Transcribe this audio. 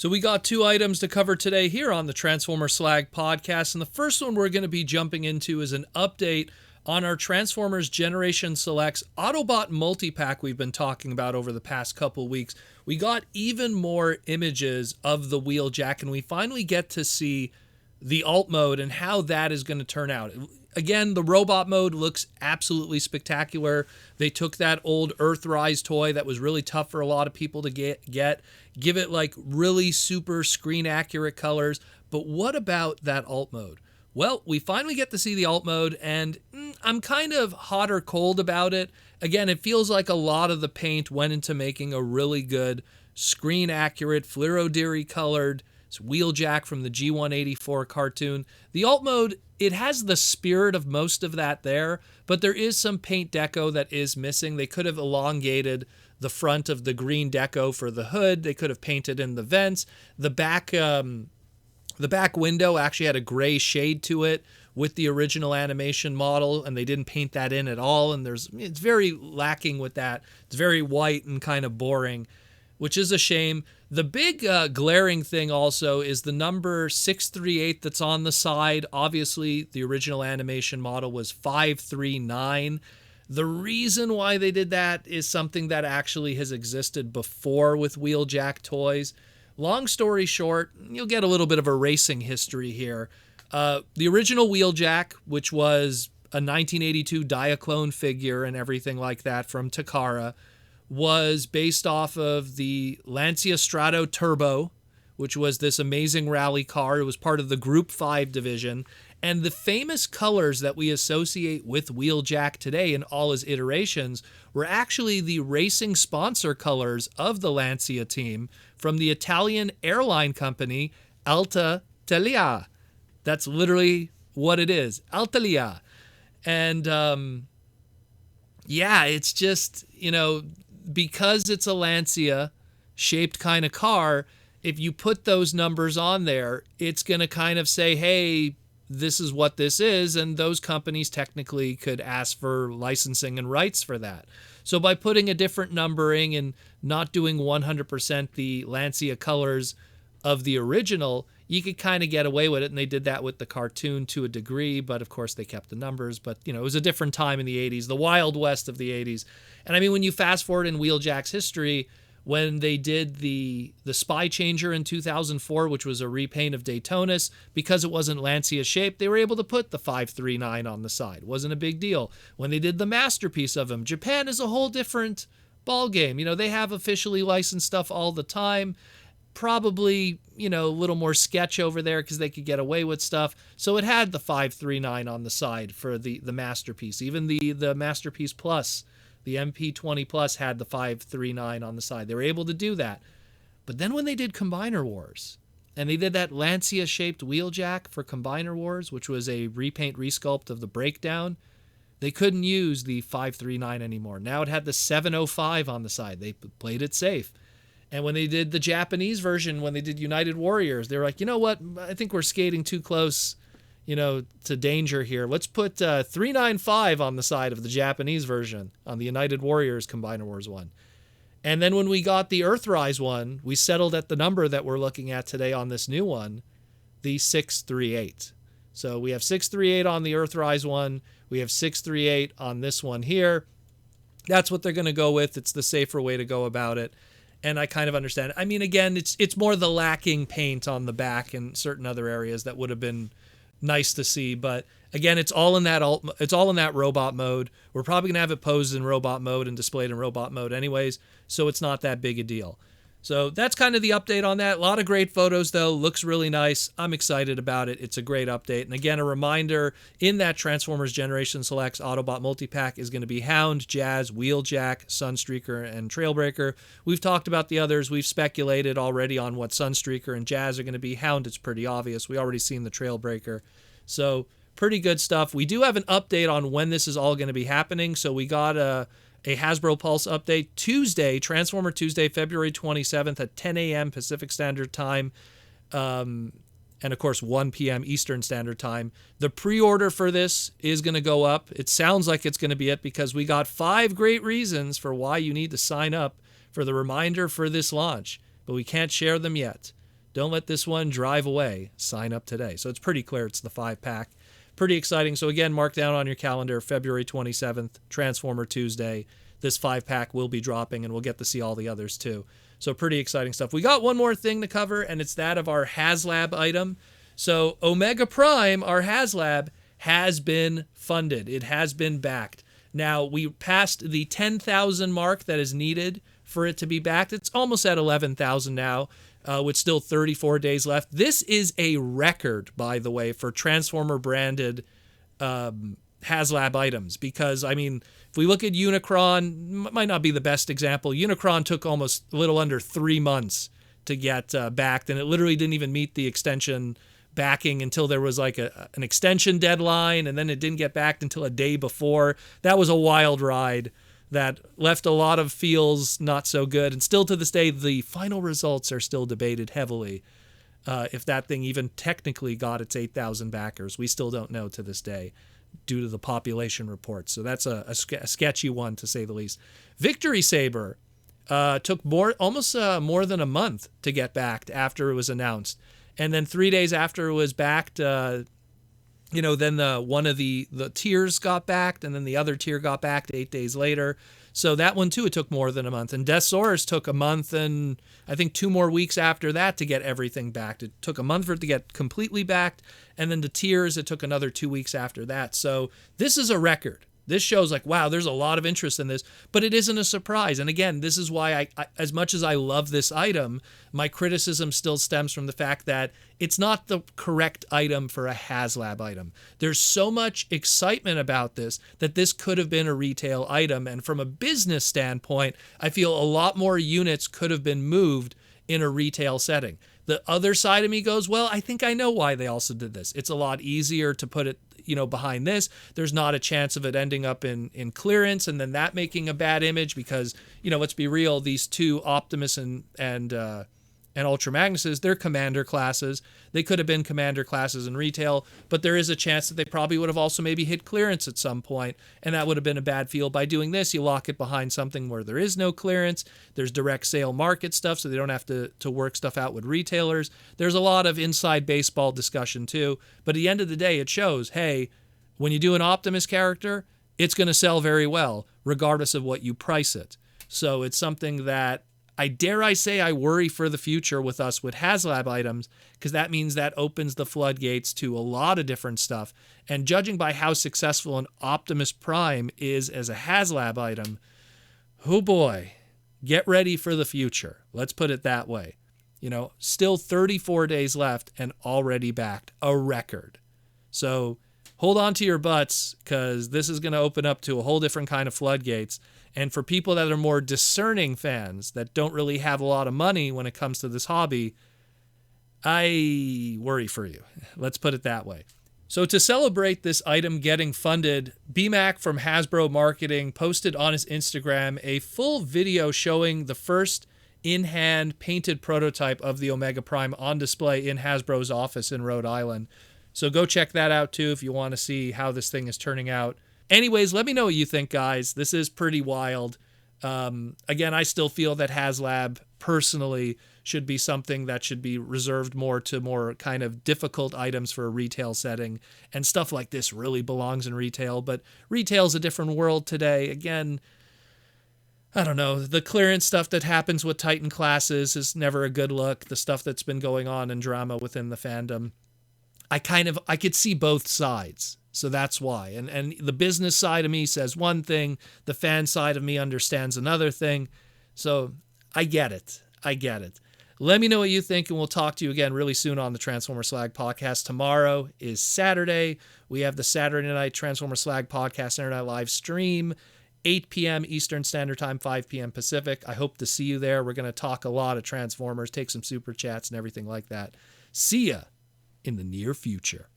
So we got two items to cover today here on the Transformer Slag podcast, and the first one we're going to be jumping into is an update on our Transformers Generation Selects Autobot Multipack we've been talking about over the past couple weeks. We got even more images of the Wheeljack, and we finally get to see the alt mode and how that is going to turn out. Again, the robot mode looks absolutely spectacular. They took that old Earthrise toy that was really tough for a lot of people to get, give it like really super screen accurate colors. But what about that alt mode? Well, we finally get to see the alt mode, and I'm kind of hot or cold about it. Again, it feels like a lot of the paint went into making a really good screen accurate, fluoro-deary colored Wheeljack from the G184 cartoon. The alt mode, it has the spirit of most of that there, but there is some paint deco that is missing. They could have elongated the front of the green deco for the hood. They could have painted in the vents. The back window actually had a gray shade to it with the original animation model, and they didn't paint that in at all. And it's very lacking with that. It's very white and kind of boring, which is a shame. The big glaring thing also is the number 638 that's on the side. Obviously, the original animation model was 539. The reason why they did that is something that actually has existed before with Wheeljack toys. Long story short, you'll get a little bit of a racing history here. The original Wheeljack, which was a 1982 Diaclone figure and everything like that from Takara, was based off of the Lancia Strato Turbo, which was this amazing rally car. It was part of the Group 5 division. And the famous colors that we associate with Wheeljack today in all his iterations were actually the racing sponsor colors of the Lancia team from the Italian airline company Alitalia. That's literally what it is, Alitalia. And it's just, because it's a Lancia shaped kind of car, if you put those numbers on there, it's going to kind of say, hey, this is what this is, and those companies technically could ask for licensing and rights for that. So by putting a different numbering and not doing 100% the Lancia colors of the original, you could kind of get away with it, and they did that with the cartoon to a degree, but of course they kept the numbers. But, it was a different time in the 80s, the Wild West of the 80s. And I mean, when you fast forward in Wheeljack's history, when they did the Spy Changer in 2004, which was a repaint of Daytona's, because it wasn't Lancia shaped, they were able to put the 539 on the side. It wasn't a big deal. When they did the Masterpiece of him, Japan is a whole different ballgame. They have officially licensed stuff all the time. Probably, a little more sketch over there because they could get away with stuff. So it had the 539 on the side for the Masterpiece. Even the Masterpiece Plus, the MP20 Plus had the 539 on the side. They were able to do that. But then when they did Combiner Wars, and they did that Lancia-shaped Wheeljack for Combiner Wars, which was a repaint resculpt of the Breakdown, they couldn't use the 539 anymore. Now it had the 705 on the side. They played it safe. And when they did the Japanese version, when they did United Warriors, they were like, you know what? I think we're skating too close, to danger here. Let's put 395 on the side of the Japanese version on the United Warriors Combiner Wars one. And then when we got the Earthrise one, we settled at the number that we're looking at today on this new one, the 638. So we have 638 on the Earthrise one. We have 638 on this one here. That's what they're going to go with. It's the safer way to go about it. And I kind of understand. I mean, again, it's more the lacking paint on the back and certain other areas that would have been nice to see. But again, it's all in that robot mode. We're probably going to have it posed in robot mode and displayed in robot mode anyways, so it's not that big a deal. So that's kind of the update on that. A lot of great photos, though. Looks really nice. I'm excited about it. It's a great update. And again, a reminder, in that Transformers Generation Selects Autobot Multipack is going to be Hound, Jazz, Wheeljack, Sunstreaker, and Trailbreaker. We've talked about the others. We've speculated already on what Sunstreaker and Jazz are going to be. Hound, it's pretty obvious. We already seen the Trailbreaker. So pretty good stuff. We do have an update on when this is all going to be happening. So we got a Hasbro Pulse update Tuesday, Transformer Tuesday, February 27th at 10 a.m. Pacific Standard Time, and of course 1 p.m. Eastern Standard Time. The pre-order for this is going to go up. It sounds like it's going to be it because we got 5 great reasons for why you need to sign up for the reminder for this launch, but we can't share them yet. Don't let this one drive away. Sign up today. So it's pretty clear it's the 5-pack. Pretty exciting. So again, mark down on your calendar, February 27th, Transformer Tuesday. This 5-pack will be dropping, and we'll get to see all the others too. So pretty exciting stuff. We got one more thing to cover, and it's that of our Haslab item. So Omega Prime, our Haslab, has been funded. It has been backed. Now, we passed the 10,000 mark that is needed for it to be backed. It's almost at 11,000 now, with still 34 days left. This is a record, by the way, for Transformer-branded Haslab items, because, I mean, if we look at Unicron, might not be the best example. Unicron took almost a little under 3 months to get backed, and it literally didn't even meet the extension backing until there was like an extension deadline, and then it didn't get backed until a day before. That was a wild ride that left a lot of feels not so good, and still to this day, the final results are still debated heavily. If that thing even technically got its 8,000 backers, we still don't know to this day, due to the population reports. So that's a sketchy one, to say the least. Victory Saber took almost more than a month to get backed after it was announced. And then 3 days after it was backed, then one of the tiers got backed, and then the other tier got backed 8 days later. So that one, too, it took more than a month. And Deathsaurus took a month and I think 2 more weeks after that to get everything backed. It took a month for it to get completely backed. And then the tiers, it took another 2 weeks after that. So this is a record. This shows like, wow, there's a lot of interest in this, but it isn't a surprise. And again, this is why I as much as I love this item, my criticism still stems from the fact that it's not the correct item for a Haslab item. There's so much excitement about this that this could have been a retail item. And from a business standpoint, I feel a lot more units could have been moved in a retail setting. The other side of me goes, well, I think I know why they also did this. It's a lot easier to put it, behind this. There's not a chance of it ending up in clearance and then that making a bad image because, let's be real, these two Optimus and Ultra Magnuses, they're commander classes. They could have been commander classes in retail, but there is a chance that they probably would have also maybe hit clearance at some point, and that would have been a bad feel. By doing this, you lock it behind something where there is no clearance. There's direct sale market stuff, so they don't have to work stuff out with retailers. There's a lot of inside baseball discussion too, but at the end of the day, it shows, hey, when you do an Optimus character, it's going to sell very well, regardless of what you price it. So it's something that I worry for the future with us with Haslab items, because that means that opens the floodgates to a lot of different stuff. And judging by how successful an Optimus Prime is as a Haslab item, oh boy, get ready for the future. Let's put it that way. Still 34 days left and already backed, a record. So hold on to your butts, because this is going to open up to a whole different kind of floodgates. And for people that are more discerning fans that don't really have a lot of money when it comes to this hobby, I worry for you. Let's put it that way. So to celebrate this item getting funded, BMAC from Hasbro Marketing posted on his Instagram a full video showing the first in-hand painted prototype of the Omega Prime on display in Hasbro's office in Rhode Island. So go check that out too if you want to see how this thing is turning out. Anyways, let me know what you think, guys. This is pretty wild. Again, I still feel that Haslab, personally, should be something that should be reserved more to more kind of difficult items for a retail setting. And stuff like this really belongs in retail. But retail's a different world today. Again, I don't know. The clearance stuff that happens with Titan classes is never a good look. The stuff that's been going on in drama within the fandom. I could see both sides. So that's why. And the business side of me says one thing, the fan side of me understands another thing. So I get it. Let me know what you think, and we'll talk to you again really soon on the Transformer Slag podcast. Tomorrow is Saturday. We have the Saturday night Transformer Slag podcast Internet live stream, 8 p.m. Eastern Standard Time, 5 p.m. Pacific. I hope to see you there. We're going to talk a lot of Transformers, take some super chats and everything like that. See ya in the near future.